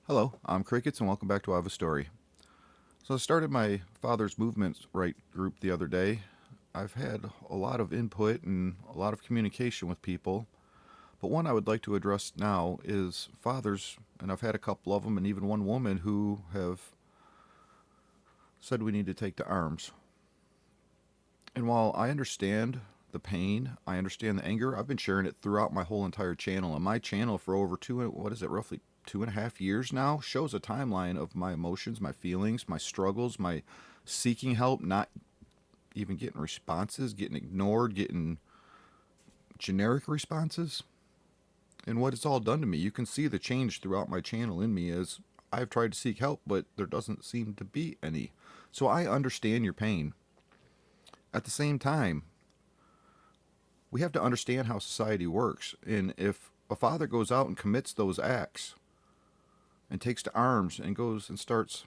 Hello, I'm Crickets, and welcome back to I Have a Story. So, I started my father's movement right group the other day. I've had a lot of input and a lot of communication with people, but one I would like to address now is fathers, and I've had a couple of them, and even one woman who have said we need to take to arms. And while I understand the pain, I understand the anger, I've been sharing it throughout my whole entire channel. And my channel for over roughly 2.5 years now, shows a timeline of my emotions, my feelings, my struggles, my seeking help, not even getting responses, getting ignored, getting generic responses, and what it's all done to me. You can see the change throughout my channel in me as I've tried to seek help, but there doesn't seem to be any. So I understand your pain. At the same time, we have to understand how society works. And if a father goes out and commits those acts and takes to arms and goes and starts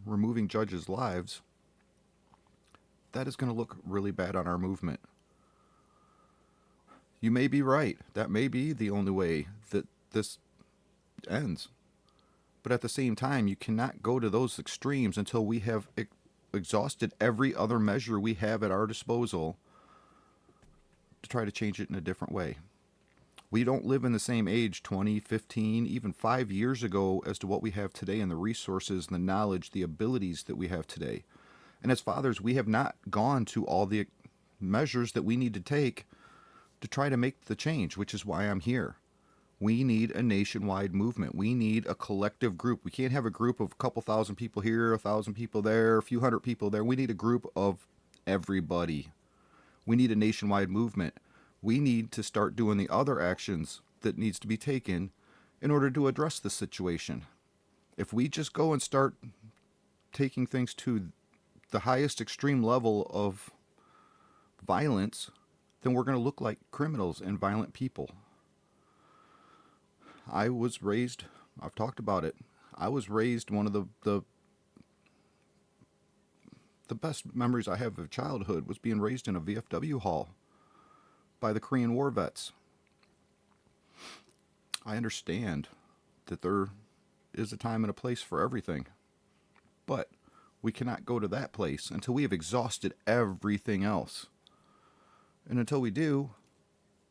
removing judges' lives, that is going to look really bad on our movement. You may be right. That may be the only way that this ends. But at the same time, you cannot go to those extremes until we have exhausted every other measure we have at our disposal to try to change it in a different way. We don't live in the same age 20, 15, even 5 years ago as to what we have today and the resources and the knowledge, the abilities that we have today. And as fathers, we have not gone to all the measures that we need to take to try to make the change, which is why I'm here. We need a nationwide movement. We need a collective group. We can't have a group of a couple thousand people here, 1,000 people there, a few hundred people there. We need a group of everybody. We need a nationwide movement. We need to start doing the other actions that needs to be taken in order to address the situation. If we just go and start taking things to the highest extreme level of violence, then we're going to look like criminals and violent people. I was raised, I've talked about it. I was raised one of the best memories I have of childhood was being raised in a VFW hall by the Korean War vets. I understand that there is a time and a place for everything, but we cannot go to that place until we have exhausted everything else. And until we do,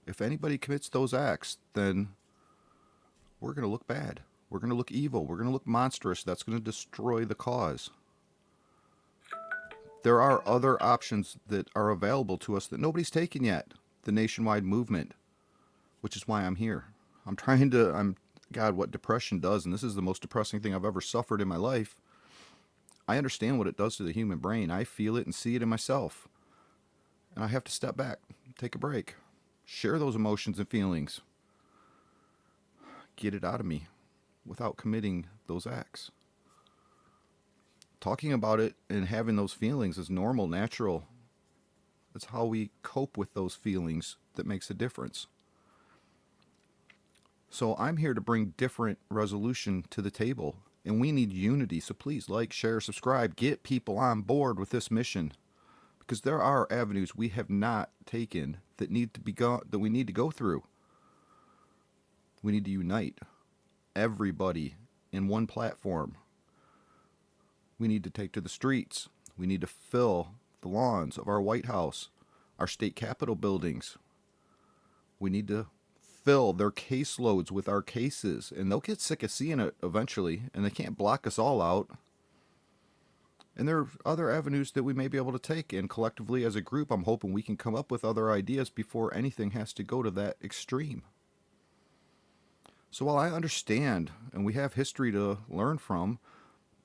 if anybody commits those acts, then we're going to look bad. We're going to look evil. We're going to look monstrous. That's going to destroy the cause. There are other options that are available to us that nobody's taken yet. The nationwide movement, which is why I'm here. God, what depression does, and this is the most depressing thing I've ever suffered in my life. I understand what it does to the human brain. I feel it and see it in myself. And I have to step back, take a break, share those emotions and feelings, get it out of me without committing those acts. Talking about it and having those feelings is normal, natural. It's how we cope with those feelings that makes a difference. So I'm here to bring different resolution to the table, and we need unity. So please like, share, subscribe, get people on board with this mission, because there are avenues we have not taken that that we need to go through. We need to unite everybody in one platform. We need to take to the streets. We need to fill the lawns of our White House, our state capitol buildings. We need to fill their caseloads with our cases, and they'll get sick of seeing it eventually, and they can't block us all out. And there are other avenues that we may be able to take, and collectively as a group, I'm hoping we can come up with other ideas before anything has to go to that extreme. So while I understand, and we have history to learn from,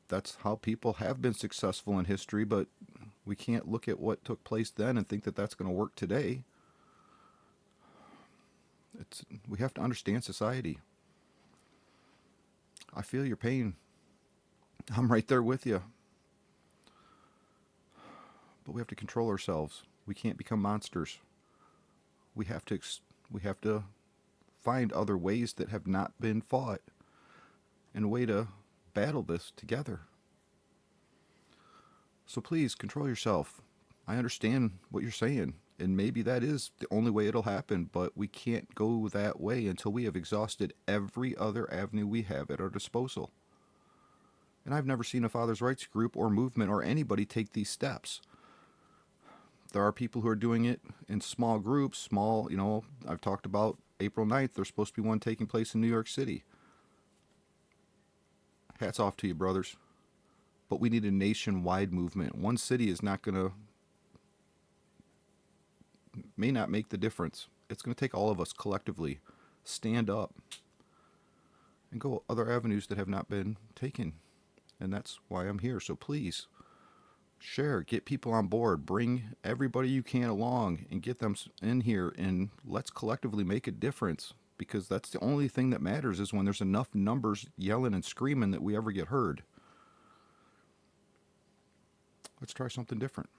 that's how people have been successful in history, but we can't look at what took place then and think that that's going to work today. We have to understand society. I feel your pain. I'm right there with you. But we have to control ourselves. We can't become monsters. We have to find other ways that have not been fought and a way to battle this together. So please control yourself. I understand what you're saying. And maybe that is the only way it'll happen, but we can't go that way until we have exhausted every other avenue we have at our disposal. And I've never seen a father's rights group or movement or anybody take these steps. There are people who are doing it in small groups, I've talked about April 9th, there's supposed to be one taking place in New York City. Hats off to you, brothers. But we need a nationwide movement. One city is not going to, may not make the difference. It's going to take all of us collectively stand up and go other avenues that have not been taken. And that's why I'm here. So please share, get people on board, bring everybody you can along and get them in here, and let's collectively make a difference, because that's the only thing that matters, is when there's enough numbers yelling and screaming that we ever get heard. Let's try something different.